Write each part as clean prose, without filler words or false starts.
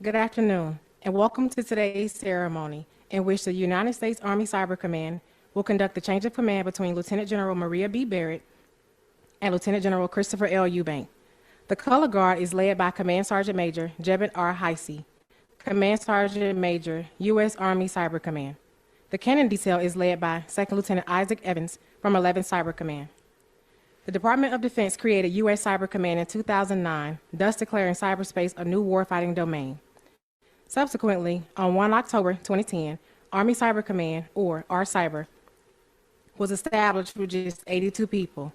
Good afternoon, and welcome to today's ceremony in which the United States Army Cyber Command will conduct the change of command between Lieutenant General Maria B. Barrett and Lieutenant General Christopher L. Eubank. The color guard is led by Command Sergeant Major Jebet R. Heisey, Command Sergeant Major, U.S. Army Cyber Command. The cannon detail is led by Second Lieutenant Isaac Evans from 11th Cyber Command. The Department of Defense created U.S. Cyber Command in 2009, thus declaring cyberspace a new warfighting domain. Subsequently, on 1 October 2010, Army Cyber Command, or R-Cyber, was established with just 82 people.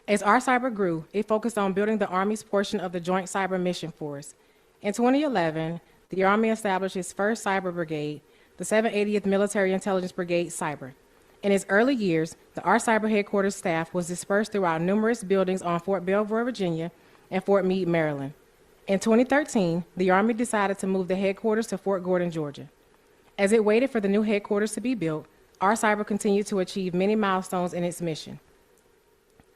As R-Cyber grew, it focused on building the Army's portion of the Joint Cyber Mission Force. In 2011, the Army established its first cyber brigade, the 780th Military Intelligence Brigade Cyber. In its early years, the R-Cyber headquarters staff was dispersed throughout numerous buildings on Fort Belvoir, Virginia, and Fort Meade, Maryland. In 2013, the Army decided to move the headquarters to Fort Gordon, Georgia. As it waited for the new headquarters to be built, R-Cyber continued to achieve many milestones in its mission.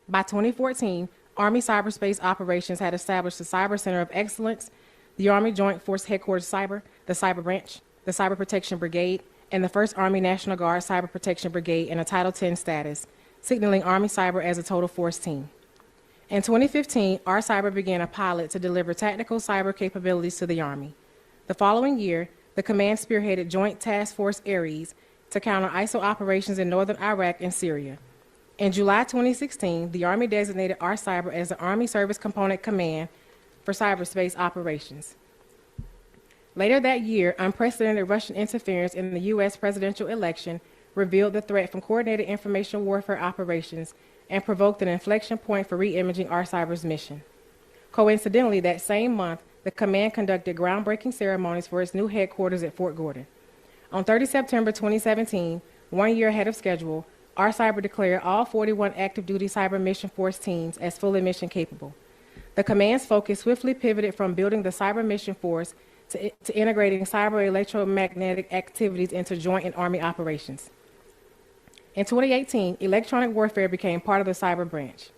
By 2014, Army Cyberspace Operations had established the Cyber Center of Excellence, the Army Joint Force Headquarters Cyber, the Cyber Branch, the Cyber Protection Brigade, and the 1st Army National Guard Cyber Protection Brigade in a Title X status, signaling Army Cyber as a total force team. In 2015, R-Cyber began a pilot to deliver tactical cyber capabilities to the Army. The following year, the command spearheaded Joint Task Force Ares to counter ISIL operations in northern Iraq and Syria. In July 2016, the Army designated R-Cyber as the Army Service Component Command for cyberspace operations. Later that year, unprecedented Russian interference in the U.S. presidential election revealed the threat from coordinated information warfare operations and provoked an inflection point for re-imaging R-Cyber's mission. Coincidentally, that same month, the command conducted groundbreaking ceremonies for its new headquarters at Fort Gordon. On 30 September 2017, 1 year ahead of schedule, R-Cyber declared all 41 active duty cyber mission force teams as fully mission capable. The command's focus swiftly pivoted from building the cyber mission force to integrating cyber electromagnetic activities into joint and Army operations. In 2018, electronic warfare became part of the cyber branch.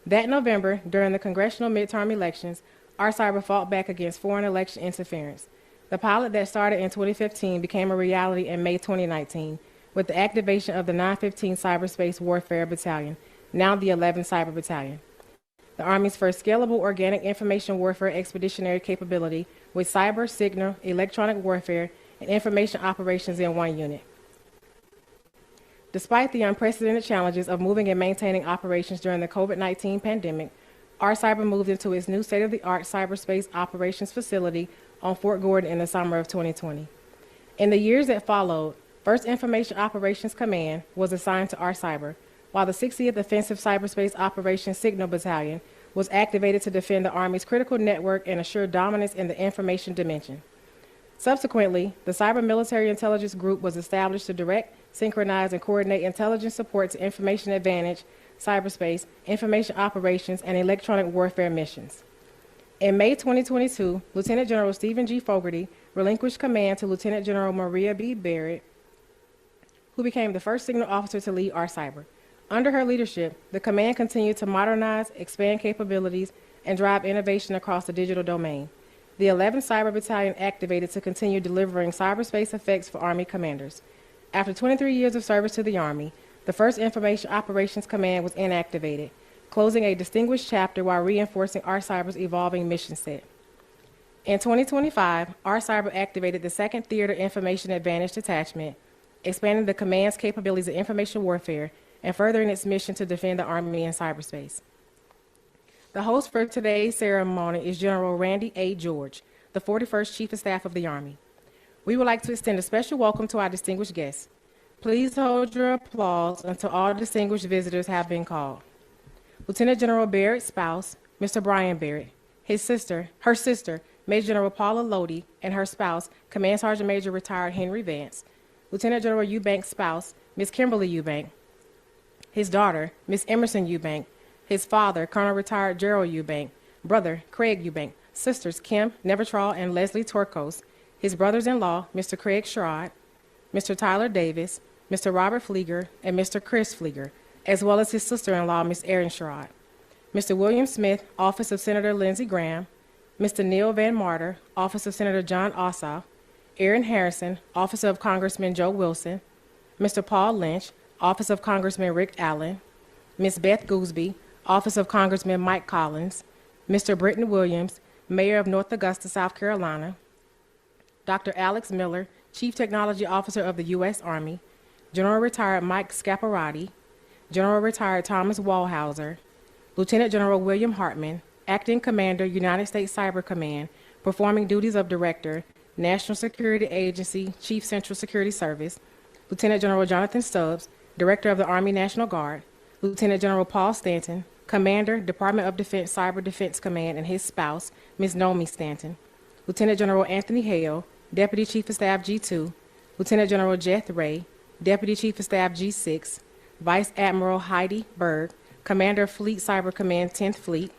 That November, during the congressional midterm elections, R-Cyber fought back against foreign election interference. The pilot that started in 2015 became a reality in May 2019 with the activation of the 915 Cyberspace Warfare Battalion, now the 11th Cyber Battalion, the Army's first scalable organic information warfare expeditionary capability with cyber, signal, electronic warfare, and information operations in one unit. Despite the unprecedented challenges of moving and maintaining operations during the COVID-19 pandemic, R-Cyber moved into its new state-of-the-art cyberspace operations facility on Fort Gordon in the summer of 2020. In the years that followed, 1st Information Operations Command was assigned to R-Cyber, while the 60th Offensive Cyberspace Operations Signal Battalion was activated to defend the Army's critical network and assure dominance in the information dimension. Subsequently, the Cyber Military Intelligence Group was established to direct, synchronize, and coordinate intelligence support to information advantage, cyberspace, information operations, and electronic warfare missions. In May 2022, Lieutenant General Stephen G. Fogarty relinquished command to Lieutenant General Maria B. Barrett, who became the first signal officer to lead R-Cyber. Under her leadership, the command continued to modernize, expand capabilities, and drive innovation across the digital domain. The 11th Cyber Battalion activated to continue delivering cyberspace effects for Army commanders. After 23 years of service to the Army, the 1st Information Operations Command was inactivated, closing a distinguished chapter while reinforcing R-Cyber's evolving mission set. In 2025, R-Cyber activated the 2nd Theater Information Advantage Detachment, expanding the command's capabilities of information warfare and furthering its mission to defend the Army in cyberspace. The host for today's ceremony is General Randy A. George, the 41st Chief of Staff of the Army. We would like to extend a special welcome to our distinguished guests. Please hold your applause until all distinguished visitors have been called. Lieutenant General Barrett's spouse, Mr. Brian Barrett, her sister, Major General Paula Lodi, and her spouse, Command Sergeant Major retired Henry Vance, Lieutenant General Eubank's spouse, Ms. Kimberly Eubank, his daughter, Ms. Emerson Eubank, his father, Colonel retired Gerald Eubank, brother, Craig Eubank, sisters, Kim Nevertrall and Leslie Torkos, his brothers-in-law, Mr. Craig Sherrod, Mr. Tyler Davis, Mr. Robert Flieger, and Mr. Chris Flieger, as well as his sister-in-law, Ms. Erin Sherrod, Mr. William Smith, Office of Senator Lindsey Graham, Mr. Neil Van Marter, Office of Senator John Ossoff, Aaron Harrison, Office of Congressman Joe Wilson, Mr. Paul Lynch, Office of Congressman Rick Allen, Ms. Beth Gooseby, Office of Congressman Mike Collins, Mr. Britton Williams, Mayor of North Augusta, South Carolina, Dr. Alex Miller, Chief Technology Officer of the U.S. Army, General Retired Mike Scaparrotti, General Retired Thomas Wallhauser, Lieutenant General William Hartman, Acting Commander, United States Cyber Command, performing duties of Director, National Security Agency, Chief Central Security Service, Lieutenant General Jonathan Stubbs, Director of the Army National Guard, Lieutenant General Paul Stanton, Commander, Department of Defense Cyber Defense Command, and his spouse, Ms. Nomi Stanton, Lieutenant General Anthony Hale, Deputy Chief of Staff G2, Lieutenant General Jeth Ray, Deputy Chief of Staff G6, Vice Admiral Heidi Berg, Commander of Fleet Cyber Command 10th Fleet,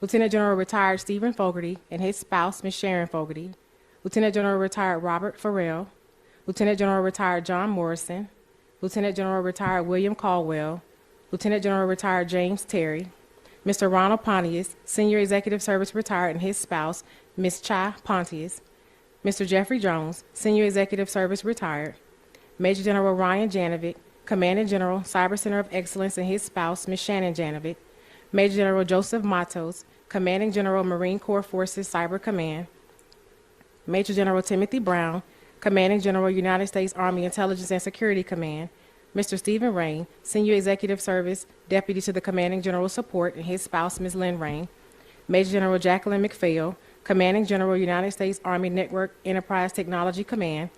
Lieutenant General Retired Stephen Fogarty and his spouse, Ms. Sharon Fogarty, Lieutenant General Retired Robert Farrell, Lieutenant General Retired John Morrison, Lieutenant General Retired William Caldwell, Lieutenant General Retired James Terry, Mr. Ronald Pontius, Senior Executive Service Retired, and his spouse, Ms. Cha Pontius, Mr. Jeffrey Jones, Senior Executive Service Retired, Major General Ryan Janovic, Commanding General, Cyber Center of Excellence, and his spouse, Ms. Shannon Janovic, Major General Joseph Matos, Commanding General Marine Corps Forces Cyber Command, Major General Timothy Brown, Commanding General United States Army Intelligence and Security Command, Mr. Stephen Rain, Senior Executive Service Deputy to the Commanding General Support, and his spouse, Ms. Lynn Rain, Major General Jacqueline McPhail, Commanding General United States Army Network Enterprise Technology Command,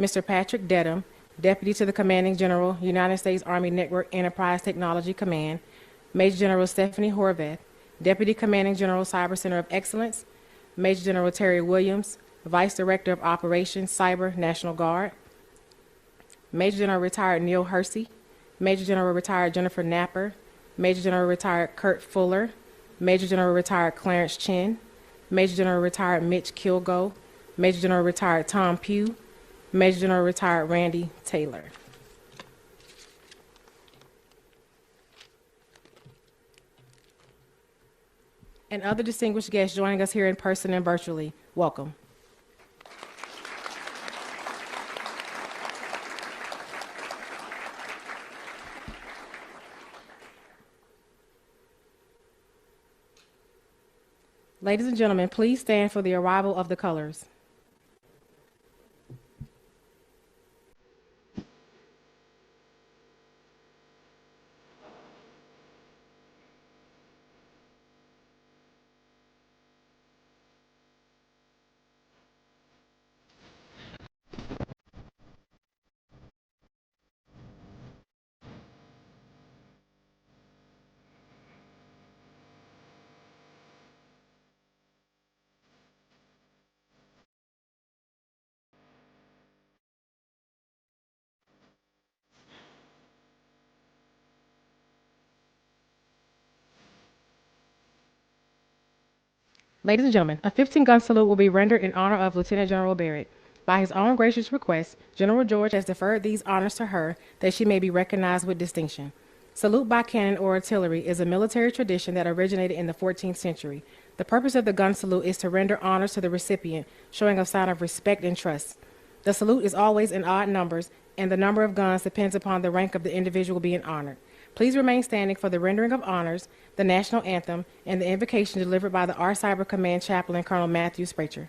Mr. Patrick Dedham, Deputy to the Commanding General United States Army Network Enterprise Technology Command, Major General Stephanie Horvath, Deputy Commanding General Cyber Center of Excellence, Major General Terry Williams, Vice Director of Operations Cyber National Guard, Major General Retired Neil Hersey, Major General Retired Jennifer Napper, Major General Retired Kurt Fuller, Major General Retired Clarence Chin, Major General Retired Mitch Kilgo, Major General Retired Tom Pugh, Major General Retired Randy Taylor. And other distinguished guests joining us here in person and virtually, welcome. Ladies and gentlemen, please stand for the arrival of the colors. Ladies and gentlemen, a 15-gun salute will be rendered in honor of Lieutenant General Barrett. By his own gracious request, General George has deferred these honors to her that she may be recognized with distinction. Salute by cannon or artillery is a military tradition that originated in the 14th century. The purpose of the gun salute is to render honors to the recipient, showing a sign of respect and trust. The salute is always in odd numbers, and the number of guns depends upon the rank of the individual being honored. Please remain standing for the rendering of honors, the national anthem, and the invocation delivered by the R Cyber Command Chaplain, Colonel Matthew Spracher.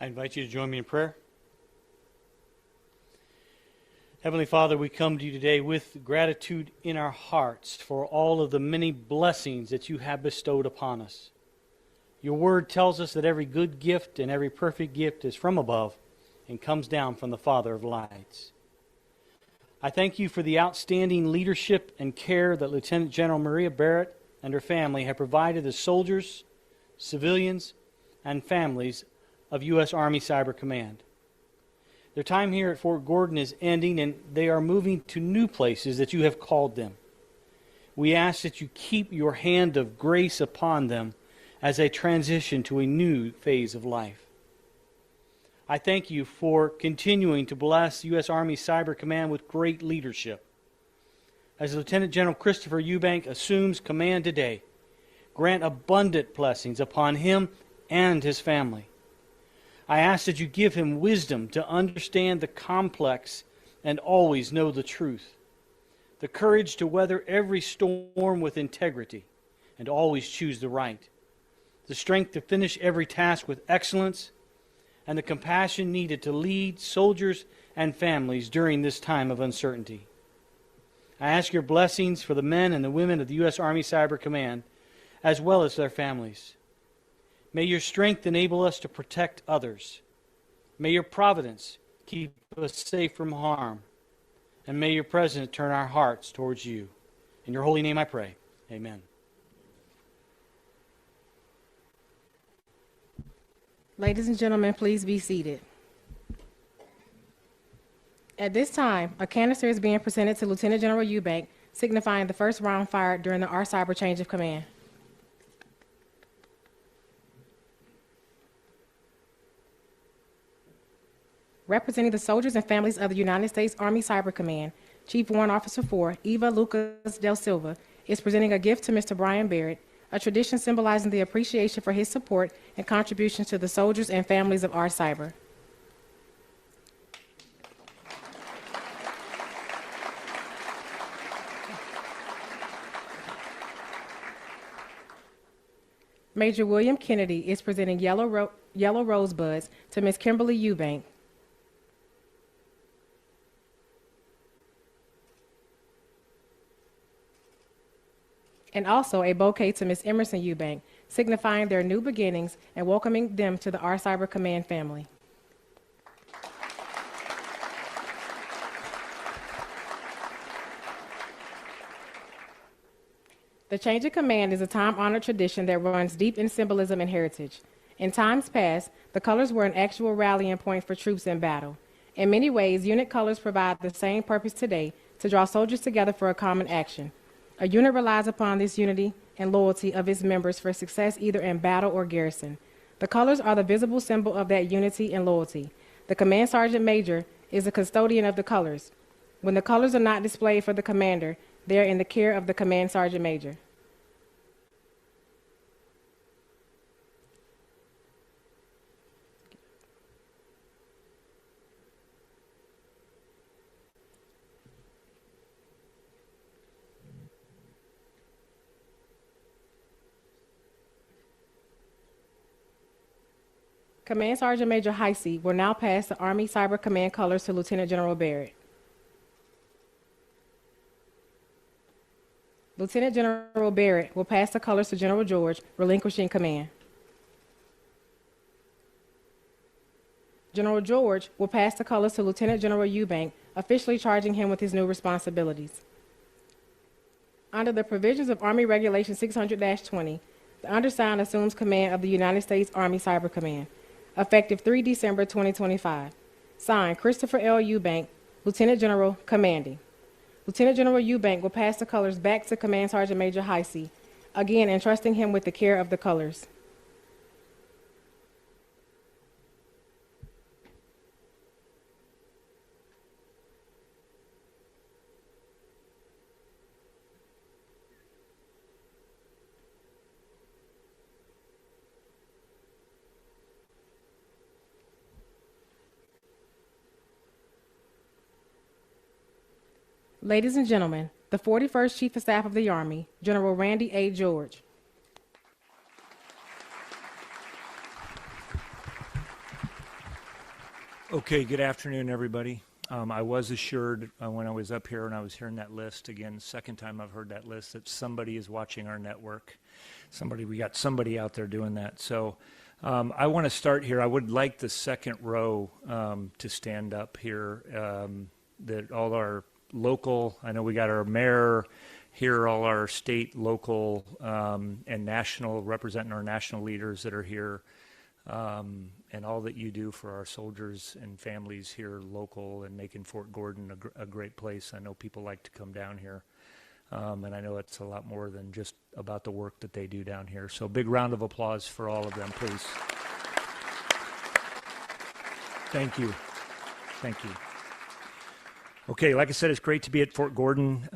I invite you to join me in prayer. Heavenly Father, we come to you today with gratitude in our hearts for all of the many blessings that you have bestowed upon us. Your word tells us that every good gift and every perfect gift is from above and comes down from the Father of lights. I thank you for the outstanding leadership and care that Lieutenant General Maria Barrett and her family have provided the soldiers, civilians, and families of U.S. Army Cyber Command. Their time here at Fort Gordon is ending, and they are moving to new places that you have called them. We ask that you keep your hand of grace upon them as they transition to a new phase of life. I thank you for continuing to bless U.S. Army Cyber Command with great leadership. As Lieutenant General Christopher Eubank assumes command today, grant abundant blessings upon him and his family. I ask that you give him wisdom to understand the complex and always know the truth, the courage to weather every storm with integrity and always choose the right, the strength to finish every task with excellence, and the compassion needed to lead soldiers and families during this time of uncertainty. I ask your blessings for the men and the women of the U.S. Army Cyber Command, as well as their families. May your strength enable us to protect others. May your providence keep us safe from harm. And may your presence turn our hearts towards you. In your holy name I pray. Amen. Ladies and gentlemen, please be seated. At this time, a canister is being presented to Lieutenant General Eubank, signifying the first round fired during the R Cyber change of command. Representing the soldiers and families of the United States Army Cyber Command, Chief Warrant Officer 4, Eva Lucas Del Silva, is presenting a gift to Mr. Brian Barrett, a tradition symbolizing the appreciation for his support and contributions to the soldiers and families of R Cyber. Major William Kennedy is presenting yellow rosebuds to Ms. Kimberly Eubank. And also a bouquet to Ms. Emerson Eubank, signifying their new beginnings and welcoming them to the R Cyber Command family. The change of command is a time-honored tradition that runs deep in symbolism and heritage. In times past, the colors were an actual rallying point for troops in battle. In many ways, unit colors provide the same purpose today to draw soldiers together for a common action. A unit relies upon this unity and loyalty of its members for success either in battle or garrison. The colors are the visible symbol of that unity and loyalty. The Command Sergeant Major is the custodian of the colors. When the colors are not displayed for the commander, they are in the care of the Command Sergeant Major. Command Sergeant Major Heisey will now pass the Army Cyber Command colors to Lieutenant General Barrett. Lieutenant General Barrett will pass the colors to General George, relinquishing command. General George will pass the colors to Lieutenant General Eubank, officially charging him with his new responsibilities. Under the provisions of Army Regulation 600-20, the undersigned assumes command of the United States Army Cyber Command, effective 3 December 2025. Signed, Christopher L. Eubank, Lieutenant General, commanding. Lieutenant General Eubank will pass the colors back to Command Sergeant Major Heisey, again entrusting him with the care of the colors. Ladies and gentlemen, the 41st Chief of Staff of the Army, General Randy A. George. Okay, good afternoon, everybody. I was assured when I was up here and I was hearing that list, again, second time I've heard that list, that somebody is watching our network. We got somebody out there doing that. So I want to start here. I would like the second row to stand up here, that all our local, I know we got our mayor here, all our state, local, and national, representing our national leaders that are here, and all that you do for our soldiers and families here local and making Fort Gordon a great place. I know people like to come down here, and I know it's a lot more than just about the work that they do down here. So big round of applause for all of them, please. Thank you. Thank you. Okay, like I said, it's great to be at Fort Gordon,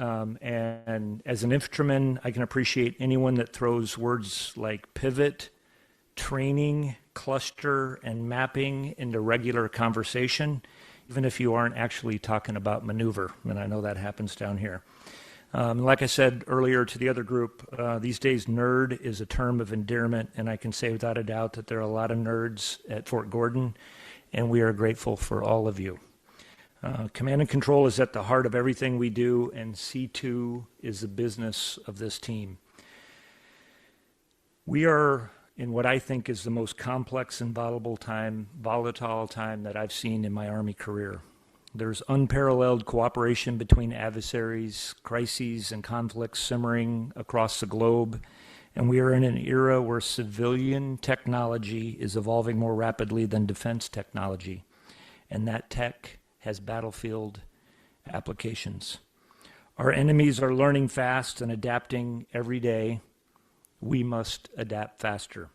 and as an infantryman, I can appreciate anyone that throws words like pivot, training, cluster, and mapping into regular conversation, even if you aren't actually talking about maneuver, and I know that happens down here. Like I said earlier to the other group, these days nerd is a term of endearment, and I can say without a doubt that there are a lot of nerds at Fort Gordon, and we are grateful for all of you. Command and control is at the heart of everything we do, and C2 is the business of this team. We are in what I think is the most complex and volatile time that I've seen in my Army career. There's unparalleled cooperation between adversaries, crises, and conflicts simmering across the globe, and we are in an era where civilian technology is evolving more rapidly than defense technology, and that tech has battlefield applications. Our enemies are learning fast and adapting every day. We must adapt faster.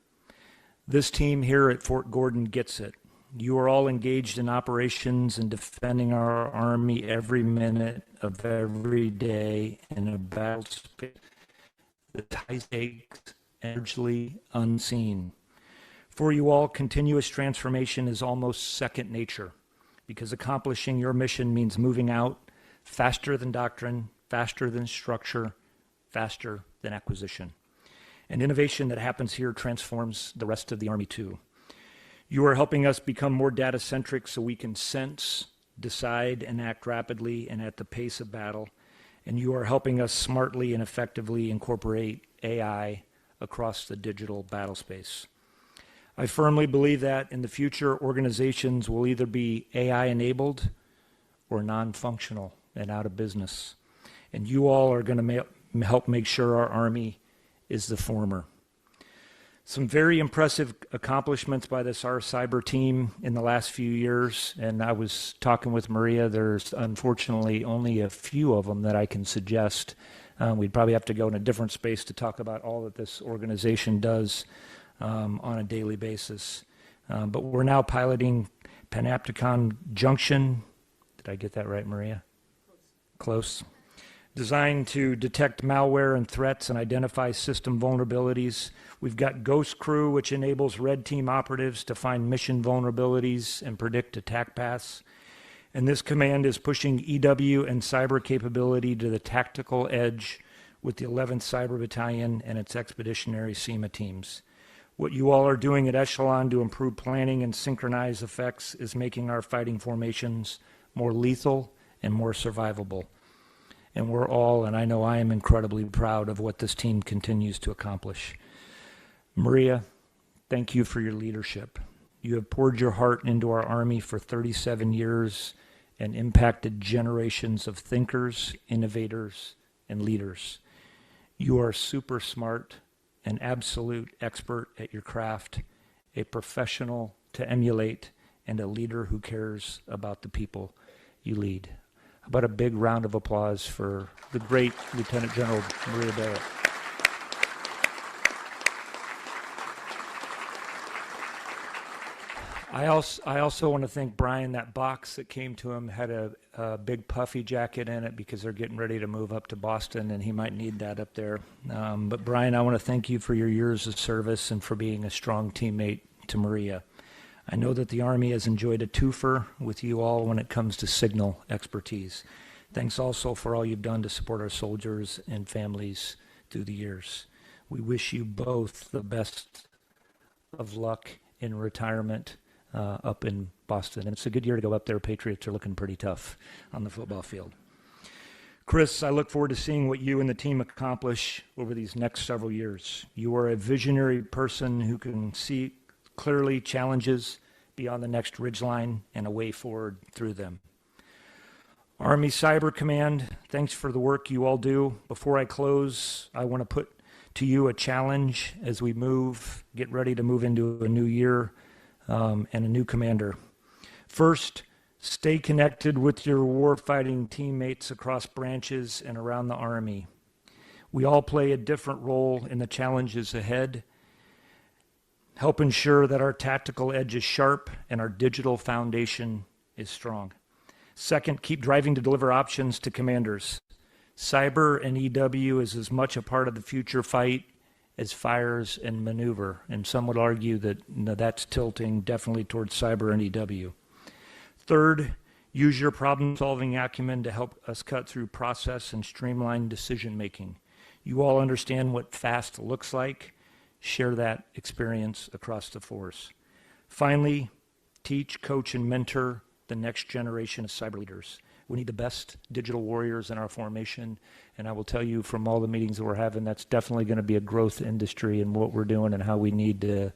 This team here at Fort Gordon gets it. You are all engaged in operations and defending our Army every minute of every day in a battle space that's high stakes and largely unseen. For you all, continuous transformation is almost second nature, because accomplishing your mission means moving out faster than doctrine, faster than structure, faster than acquisition. And innovation that happens here transforms the rest of the Army too. You are helping us become more data-centric so we can sense, decide, and act rapidly and at the pace of battle. And you are helping us smartly and effectively incorporate AI across the digital battle space. I firmly believe that in the future, organizations will either be AI-enabled or non-functional and out of business. And you all are going to help make sure our Army is the former. Some very impressive accomplishments by this our cyber team in the last few years, and I was talking with Maria, there's unfortunately only a few of them that I can suggest. We'd probably have to go in a different space to talk about all that this organization does on a daily basis. But we're now piloting Panopticon Junction. Did I get that right, Maria? Close. Designed to detect malware and threats and identify system vulnerabilities. We've got Ghost Crew, which enables Red Team operatives to find mission vulnerabilities and predict attack paths. And this command is pushing EW and cyber capability to the tactical edge with the 11th Cyber Battalion and its expeditionary SEMA teams. What you all are doing at Echelon to improve planning and synchronize effects is making our fighting formations more lethal and more survivable. And we're all, and I know I am incredibly proud of what this team continues to accomplish. Maria, thank you for your leadership. You have poured your heart into our Army for 37 years and impacted generations of thinkers, innovators, and leaders. You are super smart, an absolute expert at your craft, a professional to emulate, and a leader who cares about the people you lead. How about a big round of applause for the great Lieutenant General Maria Barrett. I also want to thank Brian. That box that came to him had a big puffy jacket in it because they're getting ready to move up to Boston, and he might need that up there. But Brian, I want to thank you for your years of service and for being a strong teammate to Maria. I know that the Army has enjoyed a twofer with you all when it comes to signal expertise. Thanks also for all you've done to support our soldiers and families through the years. We wish you both the best of luck in retirement up in Boston. And it's a good year to go up there. Patriots are looking pretty tough on the football field. Chris, I look forward to seeing what you and the team accomplish over these next several years. You are a visionary person who can see clearly challenges beyond the next ridgeline and a way forward through them. Army Cyber Command, thanks for the work you all do. Before I close, I want to put to you a challenge as we get ready to move into a new year and a new commander. First, stay connected with your warfighting teammates across branches and around the Army. We all play a different role in the challenges ahead. Help ensure that our tactical edge is sharp and our digital foundation is strong. Second, keep driving to deliver options to commanders. Cyber and EW is as much a part of the future fight as fires and maneuver, and some would argue that that's tilting definitely towards cyber and EW. Third, use your problem-solving acumen to help us cut through process and streamline decision-making. You all understand what fast looks like. Share that experience across the force. Finally, teach, coach, and mentor the next generation of cyber leaders. We need the best digital warriors in our formation, and I will tell you from all the meetings that we're having, that's definitely going to be a growth industry in what we're doing and how we need to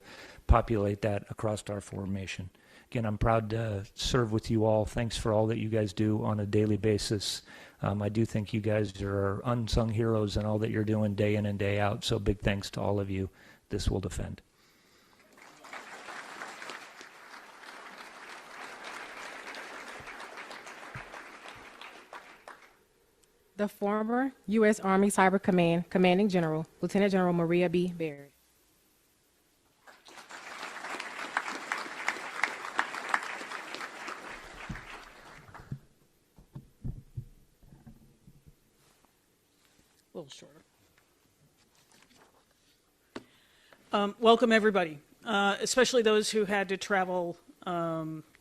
populate that across our formation. Again, I'm proud to serve with you all. Thanks for all that you guys do on a daily basis. I do think you guys are unsung heroes in all that you're doing day in and day out, so big thanks to all of you. This will defend. The former U.S. Army Cyber Command Commanding General, Lieutenant General Maria B. Barrett. A little shorter. Welcome, everybody, especially those who had to travel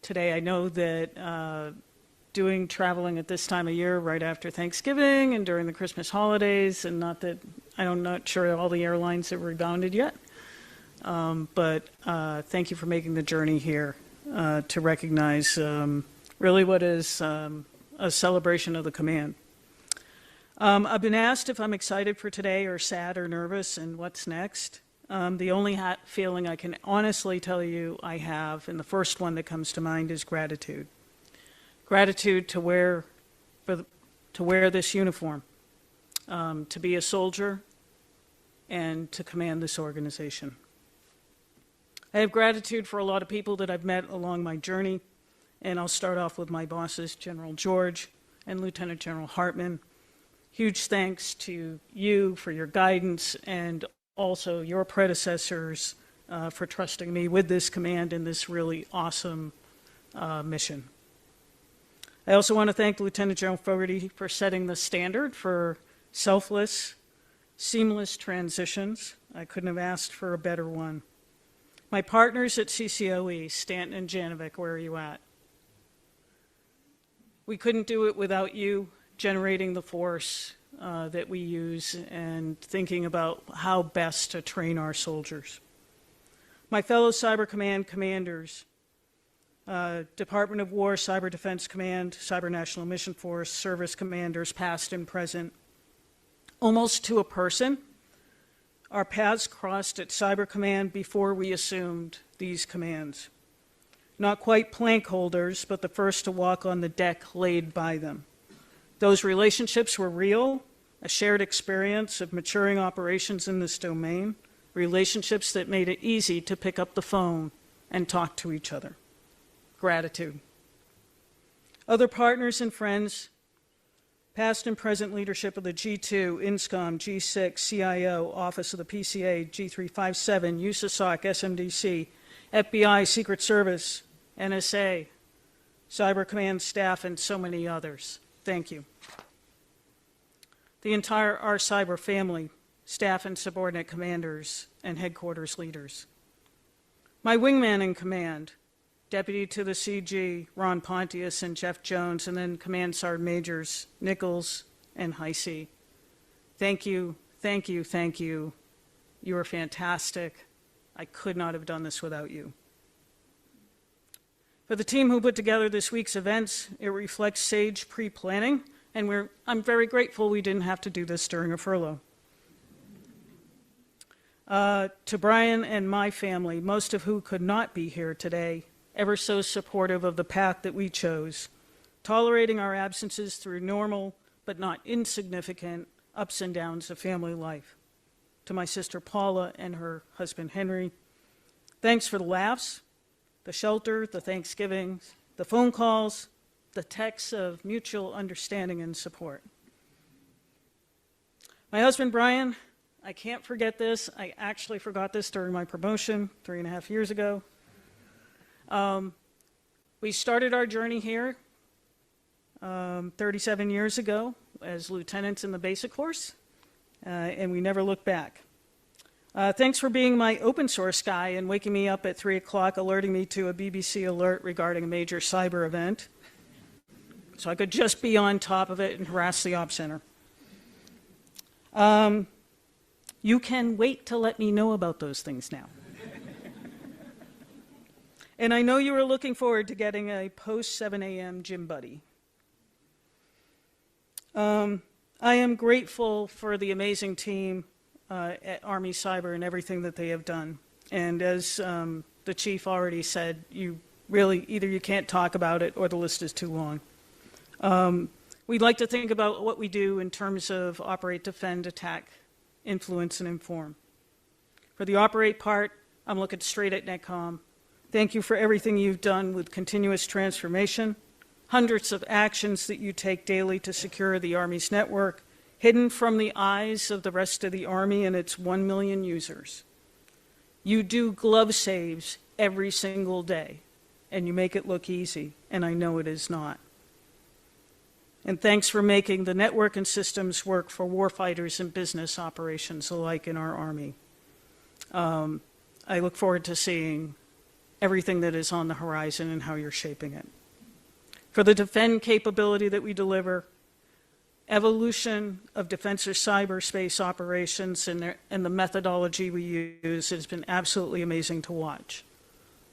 today. I know that doing traveling at this time of year, right after Thanksgiving and during the Christmas holidays, and not that I'm not sure all the airlines have rebounded yet, but thank you for making the journey here to recognize really what is a celebration of the command. I've been asked if I'm excited for today or sad or nervous and what's next. The only feeling I can honestly tell you I have, and the first one that comes to mind, is gratitude. Gratitude to wear this uniform, to be a soldier, and to command this organization. I have gratitude for a lot of people that I've met along my journey, and I'll start off with my bosses, General George and Lieutenant General Hartman. Huge thanks to you for your guidance and also your predecessors for trusting me with this command and this really awesome mission. I also want to thank Lieutenant General Fogarty for setting the standard for selfless, seamless transitions. I couldn't have asked for a better one. My partners at CCOE, Stanton and Janovic, where are you at? We couldn't do it without you generating the force that we use and thinking about how best to train our soldiers. My fellow Cyber Command commanders, Department of War, Cyber Defense Command, Cyber National Mission Force, service commanders, past and present, almost to a person, our paths crossed at Cyber Command before we assumed these commands. Not quite plank holders, but the first to walk on the deck laid by them. Those relationships were real, a shared experience of maturing operations in this domain, relationships that made it easy to pick up the phone and talk to each other. Gratitude. Other partners and friends, past and present leadership of the G2, INSCOM, G6, CIO, Office of the PCA, G357, USASOC, SMDC, FBI, Secret Service, NSA, Cyber Command staff, and so many others. Thank you. The entire R Cyber family, staff and subordinate commanders, and headquarters leaders. My wingman in command, Deputy to the CG, Ron Pontius and Jeff Jones, and then Command Sergeant Majors Nichols and Heisey. Thank you, thank you, thank you. You are fantastic. I could not have done this without you. For the team who put together this week's events, it reflects sage pre-planning, and I'm very grateful we didn't have to do this during a furlough. To Brian and my family, most of who could not be here today, ever so supportive of the path that we chose, tolerating our absences through normal but not insignificant ups and downs of family life. To my sister Paula and her husband Henry, thanks for the laughs, the shelter, the Thanksgivings, the phone calls, the texts of mutual understanding and support. My husband Brian, I can't forget this. I actually forgot this during my promotion 3.5 years ago. We started our journey here 37 years ago as lieutenants in the basic course, and we never looked back. Thanks for being my open source guy and waking me up at 3 o'clock, alerting me to a BBC alert regarding a major cyber event, so I could just be on top of it and harass the Ops Center. You can wait to let me know about those things now. And I know you are looking forward to getting a post 7 a.m. gym buddy. I am grateful for the amazing team at Army Cyber and everything that they have done. And as the chief already said, you really, either you can't talk about it or the list is too long. We'd like to think about what we do in terms of operate, defend, attack, influence, and inform. For the operate part, I'm looking straight at NetCom. Thank you for everything you've done with continuous transformation, hundreds of actions that you take daily to secure the Army's network, hidden from the eyes of the rest of the Army and its 1 million users. You do glove saves every single day, and you make it look easy, and I know it is not. And thanks for making the network and systems work for warfighters and business operations alike in our Army. I look forward to seeing everything that is on the horizon and how you're shaping it. For the defend capability that we deliver, evolution of defense or cyberspace operations and the methodology we use has been absolutely amazing to watch.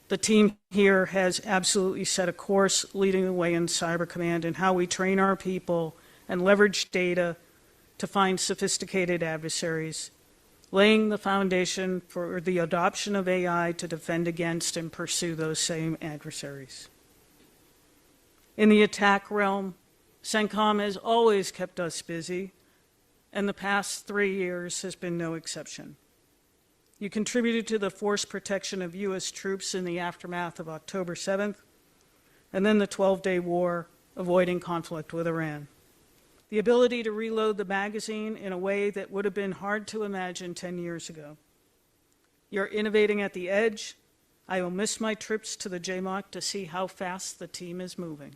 The team here has absolutely set a course leading the way in Cyber Command and how we train our people and leverage data to find sophisticated adversaries, laying the foundation for the adoption of AI to defend against and pursue those same adversaries. In the attack realm, CENTCOM has always kept us busy, and the past 3 years has been no exception. You contributed to the force protection of U.S. troops in the aftermath of October 7th, and then the 12-day war, avoiding conflict with Iran. The ability to reload the magazine in a way that would have been hard to imagine 10 years ago. You're innovating at the edge. I will miss my trips to the JMOC to see how fast the team is moving.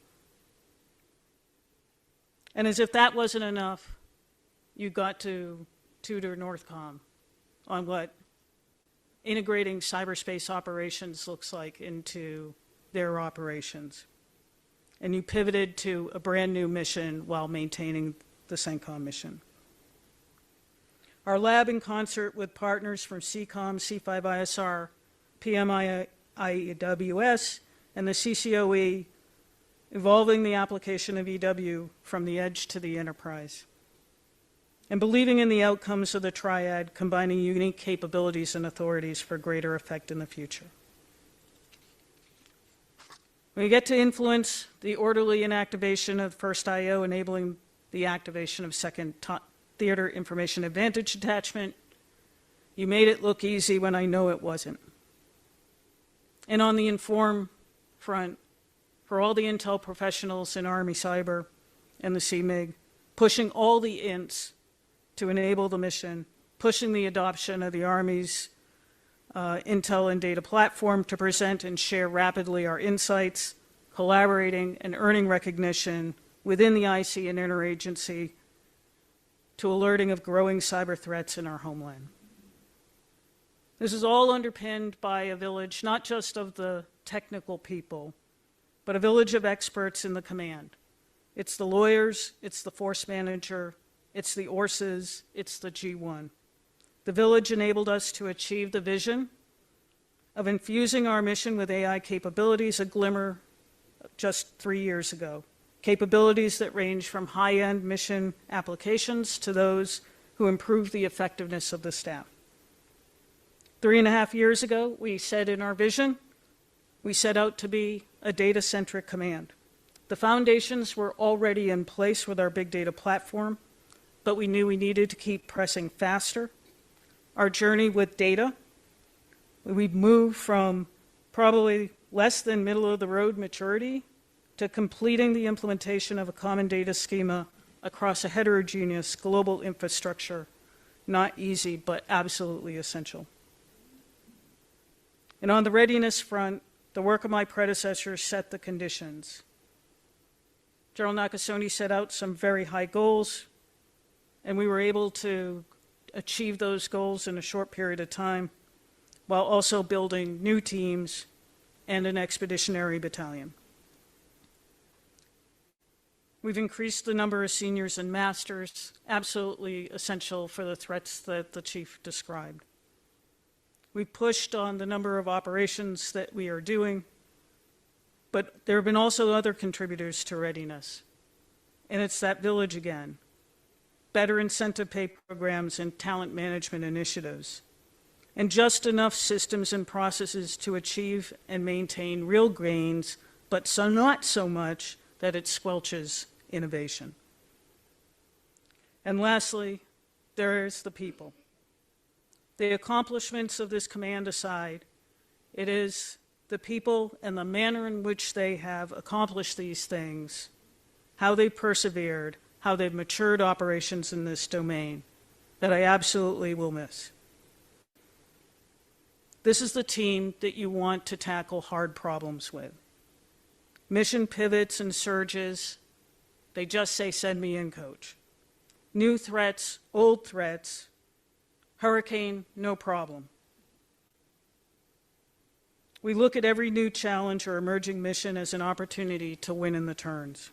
And as if that wasn't enough, you got to tutor Northcom on what integrating cyberspace operations looks like into their operations. And you pivoted to a brand new mission while maintaining the CENTCOM mission. Our lab, in concert with partners from CCOM, C5ISR, PMIWS, and the CCOE, evolving the application of EW from the edge to the enterprise, and believing in the outcomes of the triad, combining unique capabilities and authorities for greater effect in the future. We get to influence the orderly inactivation of first I/O, enabling the activation of second theater information advantage attachment. You made it look easy when I know it wasn't. And on the inform front, for all the Intel professionals in Army Cyber and the CMIG, pushing all the ints to enable the mission, pushing the adoption of the Army's Intel and data platform to present and share rapidly our insights, collaborating and earning recognition within the IC and interagency to alerting of growing cyber threats in our homeland. This is all underpinned by a village, not just of the technical people, but a village of experts in the command. It's the lawyers, it's the force manager, it's the ORSs, it's the G1. The village enabled us to achieve the vision of infusing our mission with AI capabilities, a glimmer just 3 years ago. Capabilities that range from high-end mission applications to those who improve the effectiveness of the staff. 3.5 years ago, we said in our vision, we set out to be a data-centric command. The foundations were already in place with our big data platform, but we knew we needed to keep pressing faster. Our journey with data, we've moved from probably less than middle-of-the-road maturity to completing the implementation of a common data schema across a heterogeneous global infrastructure. Not easy, but absolutely essential. And on the readiness front, the work of my predecessors set the conditions. General Nakasone set out some very high goals, and we were able to achieve those goals in a short period of time, while also building new teams and an expeditionary battalion. We've increased the number of seniors and masters, absolutely essential for the threats that the chief described. We've pushed on the number of operations that we are doing, but there have been also other contributors to readiness, and it's that village again. Better incentive pay programs and talent management initiatives, and just enough systems and processes to achieve and maintain real gains, but not so much that it squelches innovation. And lastly, there's the people. The accomplishments of this command aside, it is the people and the manner in which they have accomplished these things, how they persevered, how they've matured operations in this domain, that I absolutely will miss. This is the team that you want to tackle hard problems with. Mission pivots and surges, they just say, send me in, coach. New threats, old threats, hurricane, no problem. We look at every new challenge or emerging mission as an opportunity to win in the turns.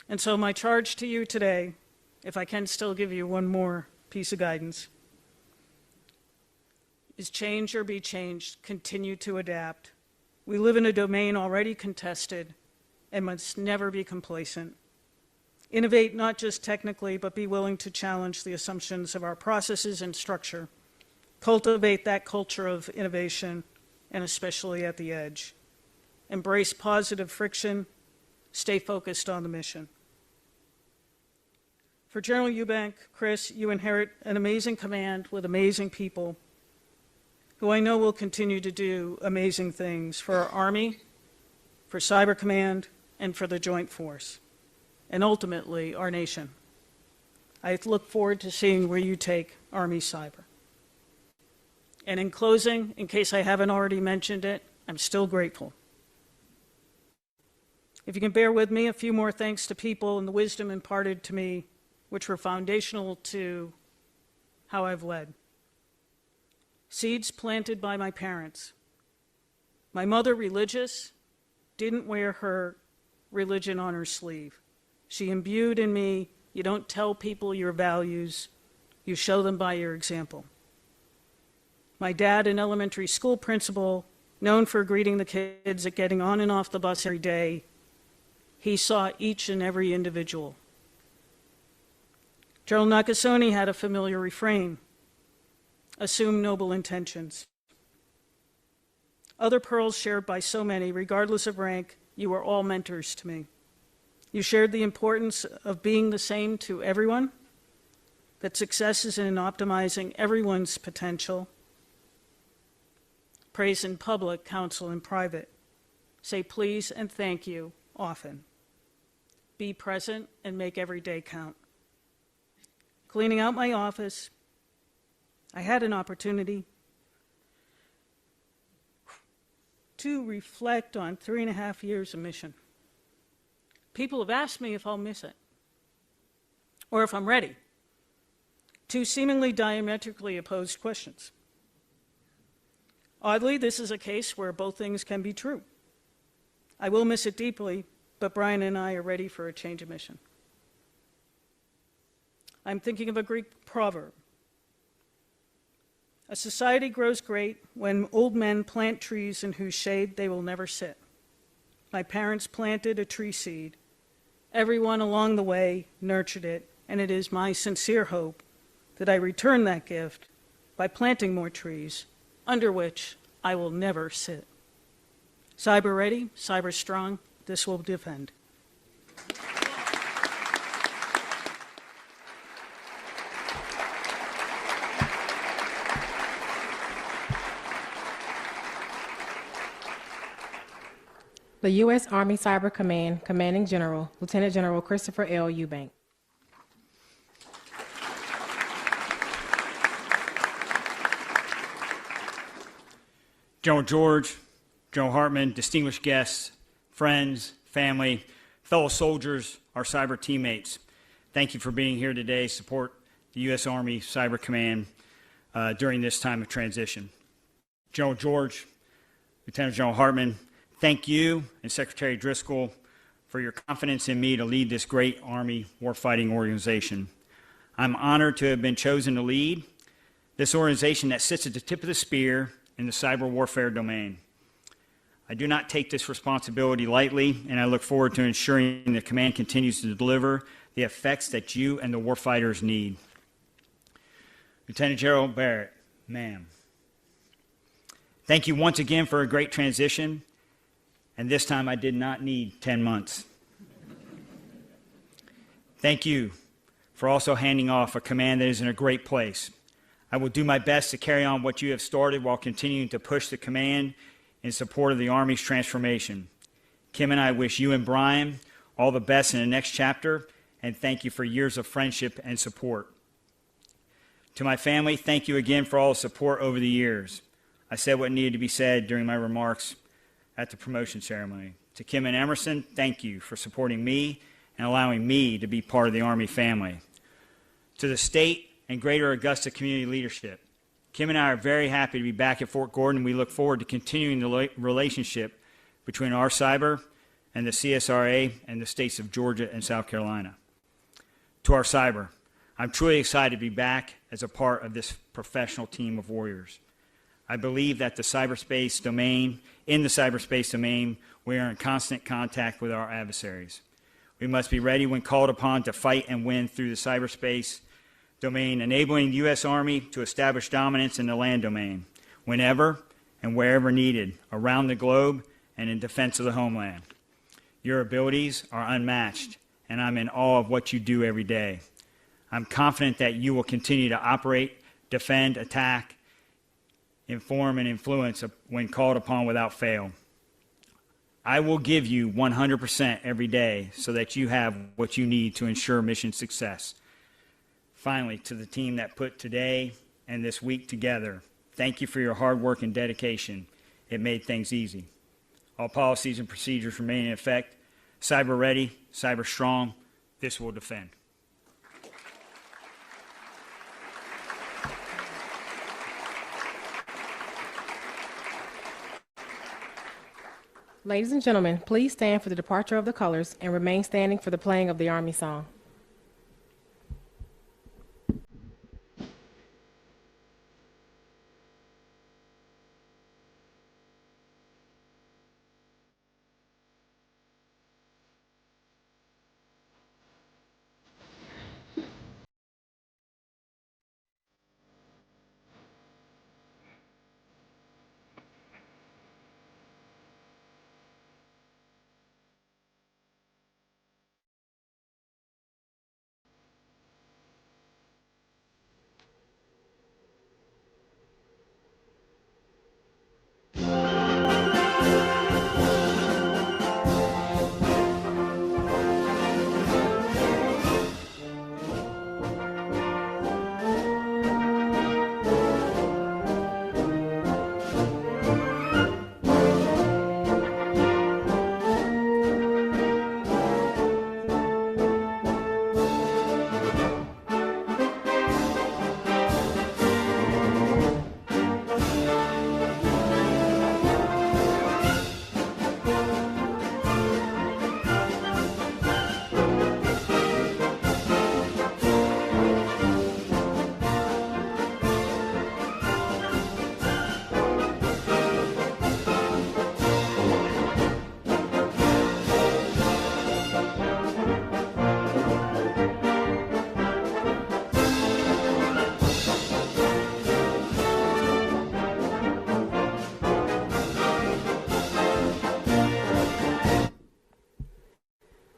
And so my charge to you today, if I can still give you one more piece of guidance, is change or be changed, continue to adapt. We live in a domain already contested and must never be complacent. Innovate not just technically, but be willing to challenge the assumptions of our processes and structure. Cultivate that culture of innovation, and especially at the edge. Embrace positive friction. Stay focused on the mission. For General Eubank, Chris, you inherit an amazing command with amazing people who I know will continue to do amazing things for our Army, for Cyber Command, and for the Joint Force, and ultimately our nation. I look forward to seeing where you take Army Cyber. And in closing, in case I haven't already mentioned it, I'm still grateful. If you can bear with me, a few more thanks to people and the wisdom imparted to me, which were foundational to how I've led. Seeds planted by my parents. My mother, religious, didn't wear her religion on her sleeve. She imbued in me, you don't tell people your values, you show them by your example. My dad, an elementary school principal, known for greeting the kids at getting on and off the bus every day, he saw each and every individual. General Nakasone had a familiar refrain: assume noble intentions. Other pearls shared by so many, regardless of rank, you were all mentors to me. You shared the importance of being the same to everyone, that success is in optimizing everyone's potential. Praise in public, counsel in private. Say please and thank you often. Be present and make every day count. Cleaning out my office, I had an opportunity to reflect on 3.5 years of mission. People have asked me if I'll miss it, or if I'm ready. Two seemingly diametrically opposed questions. Oddly, this is a case where both things can be true. I will miss it deeply, but Brian and I are ready for a change of mission. I'm thinking of a Greek proverb. A society grows great when old men plant trees in whose shade they will never sit. My parents planted a tree seed. Everyone along the way nurtured it, and it is my sincere hope that I return that gift by planting more trees under which I will never sit. Cyber ready, cyber strong, this will defend. The U.S. Army Cyber Command Commanding General, Lieutenant General Christopher L. Eubank. General George, General Hartman, distinguished guests, friends, family, fellow soldiers, our cyber teammates, thank you for being here today to support the U.S. Army Cyber Command during this time of transition. General George, Lieutenant General Hartman, thank you and Secretary Driscoll for your confidence in me to lead this great Army warfighting organization. I'm honored to have been chosen to lead this organization that sits at the tip of the spear in the cyber warfare domain. I do not take this responsibility lightly, and I look forward to ensuring the command continues to deliver the effects that you and the warfighters need. Lieutenant General Barrett, ma'am, thank you once again for a great transition, and this time I did not need 10 months. Thank you for also handing off a command that is in a great place. I will do my best to carry on what you have started while continuing to push the command in support of the Army's transformation. Kim and I wish you and Brian all the best in the next chapter, and thank you for years of friendship and support. To my family, thank you again for all the support over the years. I said what needed to be said during my remarks at the promotion ceremony. To Kim and Emerson, thank you for supporting me and allowing me to be part of the Army family. To the state and greater Augusta community leadership, Kim and I are very happy to be back at Fort Gordon. We look forward to continuing the relationship between our cyber and the CSRA and the states of Georgia and South Carolina. To our cyber, I'm truly excited to be back as a part of this professional team of warriors. I believe that in the cyberspace domain, we are in constant contact with our adversaries. We must be ready when called upon to fight and win through the cyberspace domain, enabling the U.S. Army to establish dominance in the land domain, whenever and wherever needed, around the globe and in defense of the homeland. Your abilities are unmatched, and I'm in awe of what you do every day. I'm confident that you will continue to operate, defend, attack, inform, and influence when called upon without fail. I will give you 100% every day so that you have what you need to ensure mission success. Finally, to the team that put today and this week together, thank you for your hard work and dedication. It made things easy. All policies and procedures remain in effect. Cyber ready, cyber strong. This will defend. Ladies and gentlemen, please stand for the departure of the colors and remain standing for the playing of the Army song.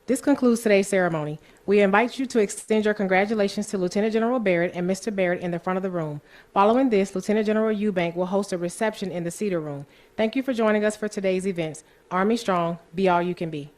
This concludes today's ceremony. We invite you to extend your congratulations to Lieutenant General Barrett and Mr. Barrett in the front of the room. Following this, Lieutenant General Eubank will host a reception in the Cedar Room. Thank you for joining us for today's events. Army strong, be all you can be.